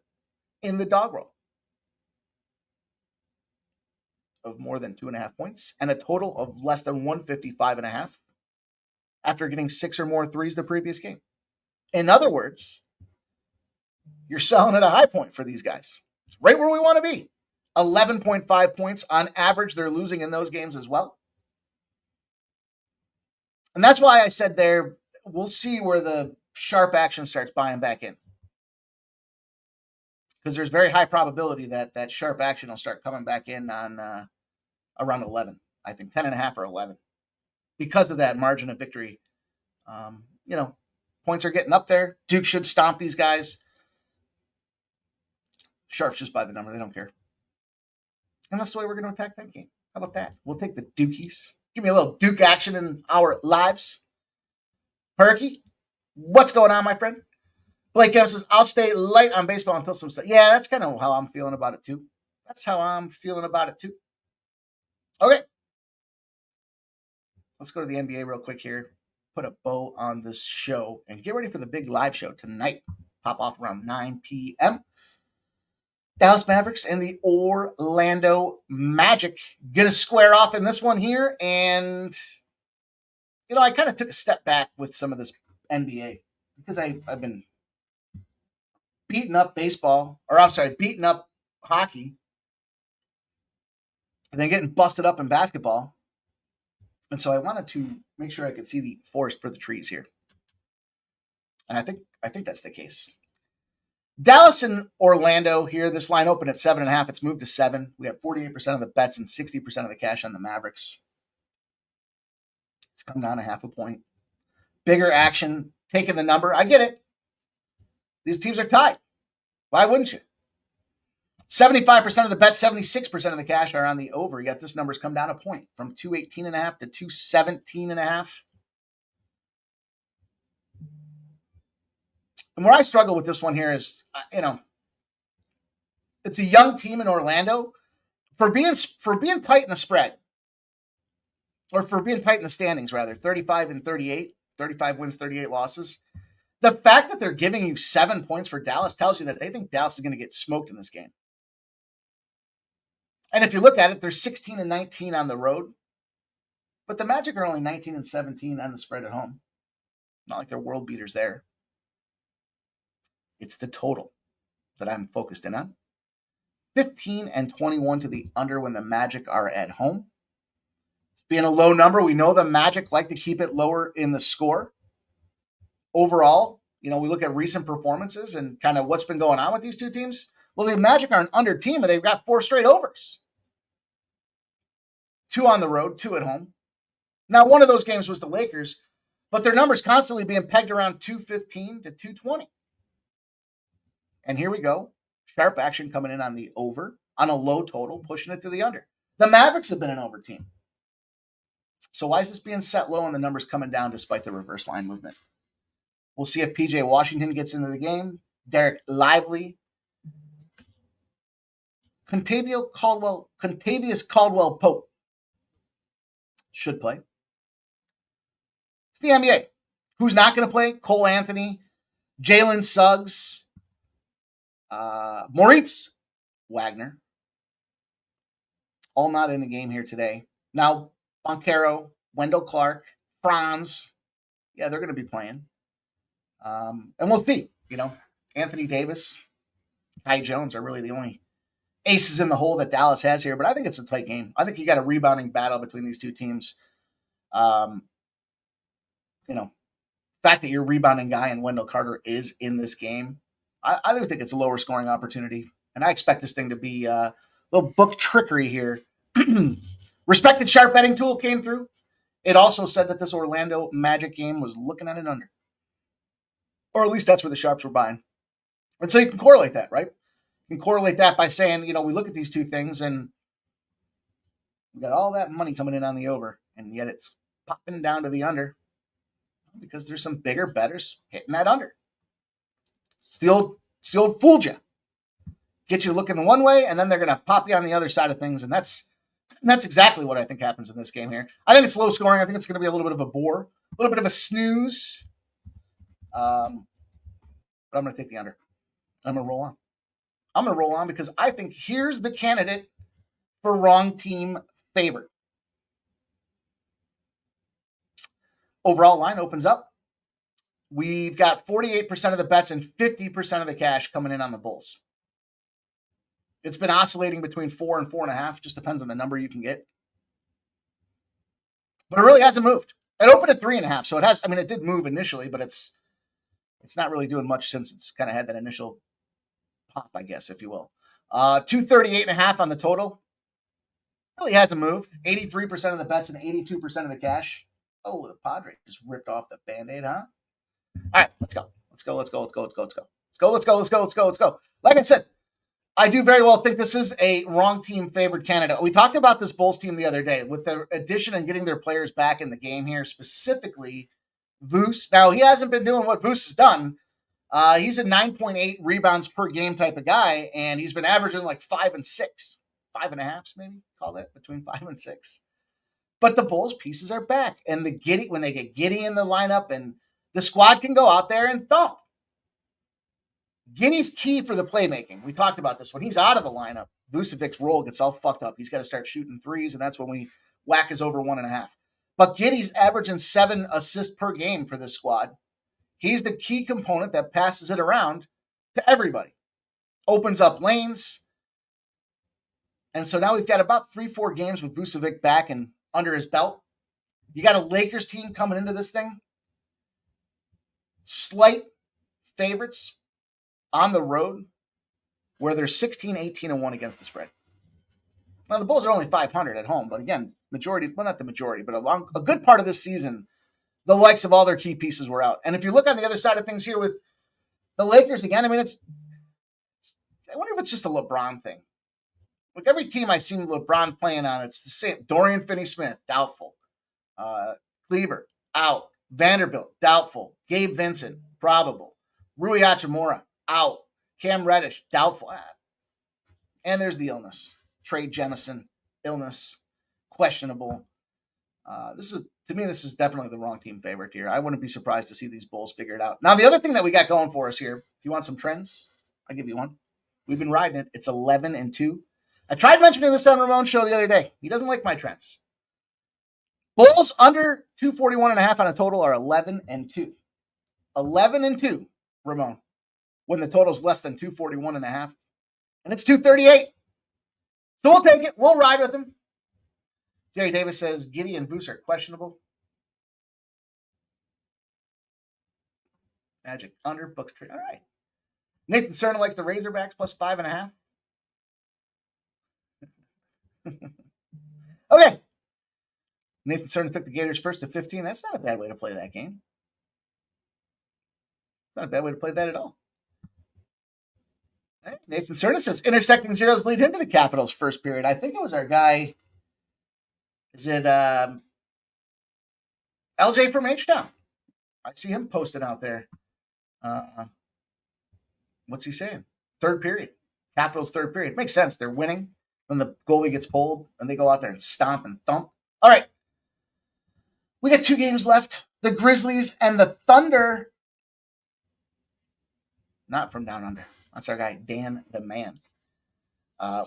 in the dog roll of more than 2.5 points and a total of less than 155.5 after getting 6 or more threes the previous game. In other words, you're selling at a high point for these guys. It's right where we want to be. 11.5 points on average. They're losing in those games as well. And that's why I said there, we'll see where the sharp action starts buying back in. Because there's very high probability that sharp action will start coming back in on around 11. I think 10.5 or 11. Because of that margin of victory. Points are getting up there. Duke should stomp these guys. Sharps just buy the number. They don't care. And that's the way we're going to attack that game. How about that? We'll take the Dukies. Give me a little Duke action in our lives. Perky, what's going on, my friend? Blake Kemp says, I'll stay light on baseball until some stuff. Yeah, that's kind of how I'm feeling about it, too. Okay. Let's go to the NBA real quick here. Put a bow on this show and get ready for the big live show tonight. Pop off around 9 p.m. Dallas Mavericks and the Orlando Magic going to square off in this one here. And, I kind of took a step back with some of this NBA because I've been beating up beating up hockey and then getting busted up in basketball. And so I wanted to make sure I could see the forest for the trees here. And I think that's the case. Dallas and Orlando here. This line opened at 7.5. It's moved to 7. We have 48% of the bets and 60% of the cash on the Mavericks. It's come down 0.5 point. Bigger action, taking the number. I get it. These teams are tied. Why wouldn't you? 75% of the bets, 76% of the cash are on the over. Yet this number's come down 1 point from 218.5 to 217.5. And where I struggle with this one here is, it's a young team in Orlando. For being tight in the spread, or for being tight in the standings, rather, 35 and 38, 35 wins, 38 losses. The fact that they're giving you 7 points for Dallas tells you that they think Dallas is going to get smoked in this game. And if you look at it, they're 16-19 on the road. But the Magic are only 19-17 on the spread at home. Not like they're world beaters there. It's the total that I'm focused in on. 15-21 to the under when the Magic are at home. Being a low number, we know the Magic like to keep it lower in the score. Overall, we look at recent performances and kind of what's been going on with these two teams. Well, the Magic are an under team, and they've got 4 straight overs. 2 on the road, 2 at home. Now, one of those games was the Lakers, but their numbers constantly being pegged around 215 to 220. And here we go. Sharp action coming in on the over, on a low total, pushing it to the under. The Mavericks have been an over team. So why is this being set low and the numbers coming down despite the reverse line movement? We'll see if PJ Washington gets into the game. Derek Lively. Contavious Caldwell-Pope should play. It's the NBA. Who's not going to play? Cole Anthony, Jalen Suggs, Moritz Wagner. All not in the game here today. Now, Boncaro, Wendell Clark, Franz. Yeah, they're going to be playing. And we'll see. Anthony Davis, Ty Jones are really the only aces in the hole that Dallas has here. But I think it's a tight game. I think you got a rebounding battle between these two teams. Fact that your rebounding guy and Wendell Carter is in this game, I do think it's a lower scoring opportunity. And I expect this thing to be a little book trickery here. Respected Sharp Betting Tool came through. It also said that this Orlando Magic game was looking at an under. Or at least that's where the Sharps were buying. And so you can correlate that, right? You can correlate that by saying, we look at these two things and we got all that money coming in on the over, and yet it's popping down to the under because there's some bigger bettors hitting that under. Still fooled you. Get you looking the one way, and then they're going to pop you on the other side of things, and that's exactly what I think happens in this game here. I think it's low scoring. I think it's going to be a little bit of a bore, a little bit of a snooze. But I'm going to take the under. I'm going to roll on. I'm going to roll on because I think here's the candidate for wrong team favorite. Overall line opens up. We've got 48% of the bets and 50% of the cash coming in on the Bulls. It's been oscillating between 4 and 4.5. Just depends on the number you can get. But it really hasn't moved. It opened at 3.5. So it has, it did move initially, but it's not really doing much since it's kind of had that initial pop, I guess, if you will. 238.5 on the total. Really hasn't moved. 83% of the bets and 82% of the cash. Oh, the Padres just ripped off the Band-Aid, huh? All right, let's go. Like I said, I do very well think this is a wrong team favored candidate. We talked about this Bulls team the other day with the addition and getting their players back in the game here, specifically Vuce. Now, he hasn't been doing what Vuce has done. He's a 9.8 rebounds per game type of guy, and he's been averaging like 5 and 6. 5.5, maybe, call that, between 5 and 6. But the Bulls pieces are back, and when they get Giddey in the lineup, and the squad can go out there and thump. Giddey's key for the playmaking. We talked about this. When he's out of the lineup, Vucevic's role gets all fucked up. He's got to start shooting threes, and that's when we whack his over 1.5. But Giddey's averaging 7 assists per game for this squad. He's the key component that passes it around to everybody. Opens up lanes. And so now we've got about 3-4 games with Vucevic back and under his belt. You got a Lakers team coming into this thing. Slight favorites on the road where they're 16-18-1 against the spread. Now, the Bulls are only 500 at home, but again, not the majority, but a good part of this season, the likes of all their key pieces were out. And if you look on the other side of things here with the Lakers, again, I wonder if it's just a LeBron thing. Like every team I see LeBron playing on, it's the same. Dorian Finney-Smith, doubtful. Kleber, out. Vanderbilt, doubtful. Gabe Vincent, probable. Rui Hachimura, out. Cam Reddish, doubtful. And there's the illness. Trey Jemison, illness, questionable. This is to me, this is definitely the wrong team favorite here. I wouldn't be surprised to see these Bulls figure it out. Now, the other thing that we got going for us here, if you want some trends, I'll give you one. We've been riding it. It's 11-2. I tried mentioning this on Ramon's show the other day. He doesn't like my trends. Bulls under 241.5 on a total are 11-2. 11-2, Ramon, when the total's less than 241.5. And it's 238. So we'll take it. We'll ride with him. Jerry Davis says Giddey and Voos are questionable. Magic under, Bucks trade. All right. Nathan Cerna likes the Razorbacks plus 5.5. Okay. Nathan Cerna took the Gators first to 15. That's not a bad way to play that game. It's not a bad way to play that at all. All right. Nathan Cerna says intersecting zeros lead into the Capitals first period. I think it was our guy. Is it LJ from H-Town? I see him posted out there. What's he saying? Third period. Capitals third period. Makes sense. They're winning when the goalie gets pulled and they go out there and stomp and thump. All right. We got 2 games left. The Grizzlies and the Thunder. Not from down under. That's our guy, Dan the Man.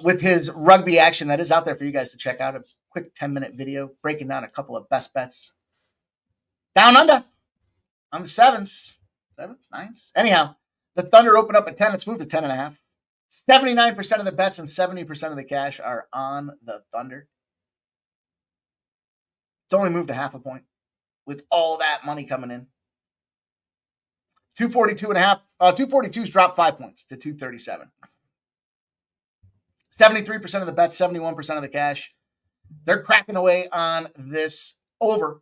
With his rugby action that is out there for you guys to check out. A quick 10-minute video breaking down a couple of best bets. Down under on the 7s, 9s. Anyhow, the Thunder opened up at 10. It's moved to 10.5. 79% of the bets and 70% of the cash are on the Thunder. It's only moved to half a point with all that money coming in. 242.5. 242's dropped 5 points to 237. 73% of the bets, 71% of the cash. They're cracking away on this over.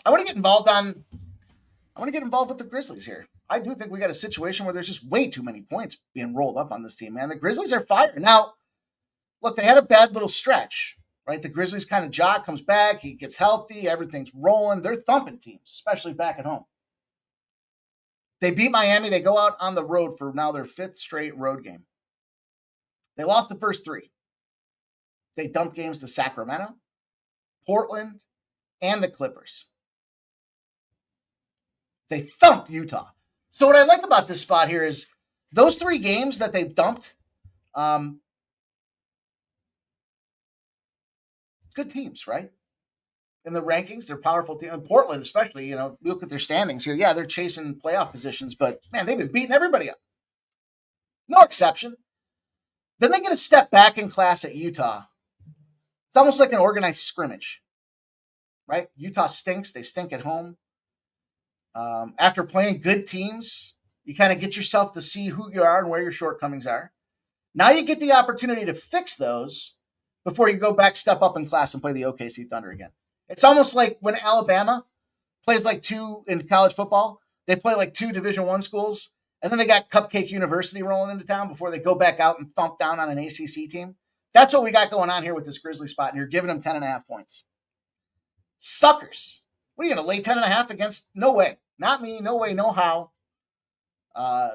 I want to get involved with the Grizzlies here. I do think we got a situation where there's just way too many points being rolled up on this team, man. The Grizzlies are fired. Now, look, they had a bad little stretch, right? The Grizzlies kind of jog, comes back, he gets healthy, everything's rolling. They're thumping teams, especially back at home. They beat Miami. They go out on the road for now their 5th straight road game. They lost the first 3. They dumped games to Sacramento, Portland, and the Clippers. They thumped Utah. So what I like about this spot here is those 3 games that they dumped, good teams, right? In the rankings, they're powerful teams. And Portland, especially, look at their standings here. Yeah, they're chasing playoff positions, but man, they've been beating everybody up. No exception. Then they get a step back in class at Utah. It's almost like an organized scrimmage, right? Utah stinks. They stink at home. After playing good teams, you kind of get yourself to see who you are and where your shortcomings are. Now you get the opportunity to fix those before you go back, step up in class and play the OKC Thunder again. It's almost like when Alabama plays like 2 in college football, they play like 2 Division I schools, and then they got Cupcake University rolling into town before they go back out and thump down on an ACC team. That's what we got going on here with this Grizzly spot, and you're giving them 10.5 points. Suckers. What are you going to lay 10.5 against? No way. Not me. No way. No how.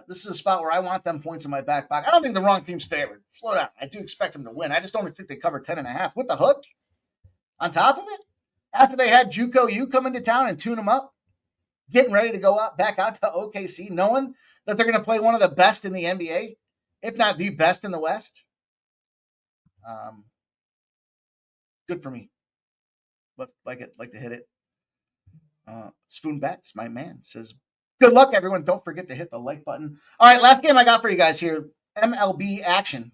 This is a spot where I want them points in my back pocket. I don't think the wrong team's favored. Slow down. I do expect them to win. I just don't think they cover 10.5 with the hook. On top of it, after they had JUCO U come into town and tune them up, getting ready to go back out to OKC, knowing that they're going to play one of the best in the NBA, if not the best in the West. Good for me. But like to hit it. Spoon Bats, my man, says, good luck, everyone. Don't forget to hit the like button. All right, last game I got for you guys here. MLB action.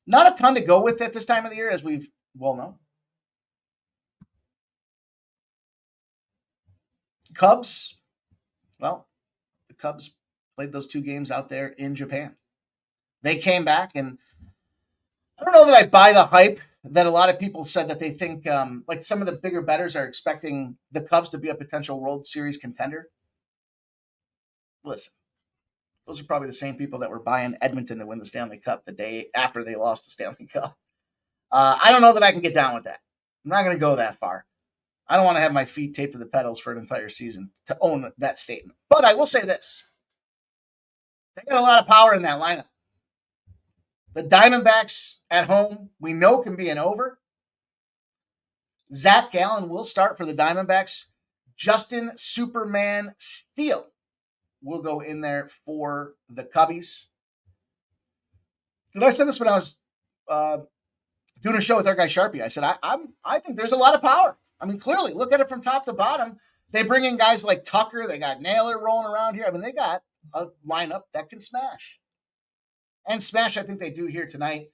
Not a ton to go with at this time of the year, as we've well known. Cubs. Well, the Cubs played those 2 games out there in Japan. They came back, and I don't know that I buy the hype that a lot of people said that they think, like some of the bigger bettors are expecting the Cubs to be a potential World Series contender. Listen, those are probably the same people that were buying Edmonton to win the Stanley Cup the day after they lost the Stanley Cup. I don't know that I can get down with that. I'm not going to go that far. I don't want to have my feet taped to the pedals for an entire season to own that statement. But I will say this. They got a lot of power in that lineup. The Diamondbacks at home, we know can be an over. Zach Gallen will start for the Diamondbacks. Justin Superman Steele will go in there for the Cubbies. And I said this when I was doing a show with our guy Sharpie. I said, I think there's a lot of power. I mean, clearly, look at it from top to bottom. They bring in guys like Tucker. They got Naylor rolling around here. I mean, they got a lineup that can smash. And smash, I think they do here tonight.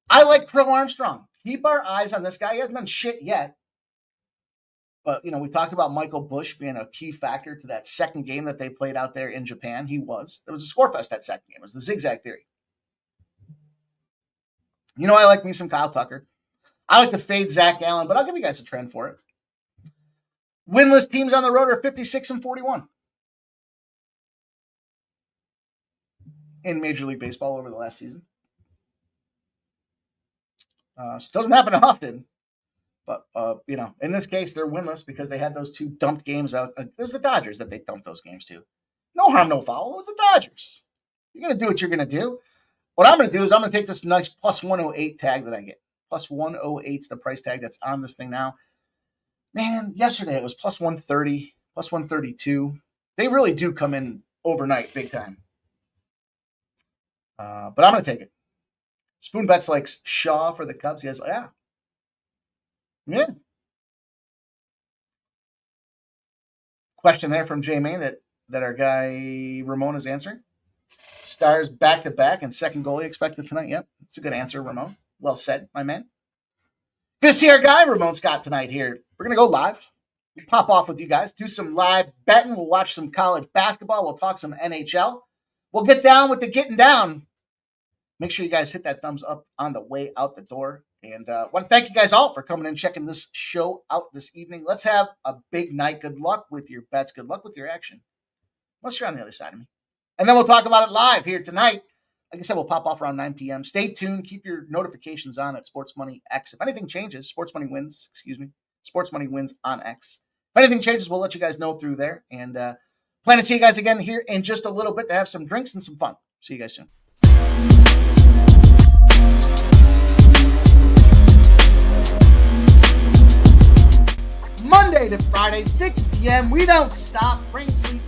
I like Krill Armstrong. Keep our eyes on this guy. He hasn't done shit yet. But, you know, we talked about Michael Busch being a key factor to that second game that they played out there in Japan. He was. There was a score fest that second game. It was the zigzag theory. You know, I like me some Kyle Tucker. I like to fade Zach Gallen, but I'll give you guys a trend for it. Winless teams on the road are 56-41 in Major League Baseball over the last season. It doesn't happen often, but, you know, in this case, they're winless because they had those two dumped games out. There's the Dodgers that they dumped those games to. No harm, no foul. It was the Dodgers. You're going to do what you're going to do. What I'm going to do is I'm going to take this nice plus 108 tag that I get. Plus 108 is the price tag that's on this thing now. Man, yesterday it was plus 130, plus 132. They really do come in overnight big time. But I'm going to take it. Spoon bets like Shaw for the Cubs. Yes, yeah. Question there from J Main that our guy Ramon is answering. Stars back-to-back and second goalie expected tonight. Yep, it's a good answer, Ramon. Well said, my man. Good to see our guy Ramon Scott tonight here. We're going to go live. We'll pop off with you guys, do some live betting. We'll watch some college basketball. We'll talk some NHL. We'll get down with the getting down. Make sure you guys hit that thumbs up on the way out the door. And I want to thank you guys all for coming and checking this show out this evening. Let's have a big night. Good luck with your bets. Good luck with your action. Unless you're on the other side of me. And then we'll talk about it live here tonight. Like I said, we'll pop off around 9 p.m. Stay tuned. Keep your notifications on at Sports Money X. If anything changes, Sports Money wins on X. If anything changes, we'll let you guys know through there. And plan to see you guys again here in just a little bit to have some drinks and some fun. See you guys soon. Monday to Friday, 6 p.m. We don't stop. Rain, sleep,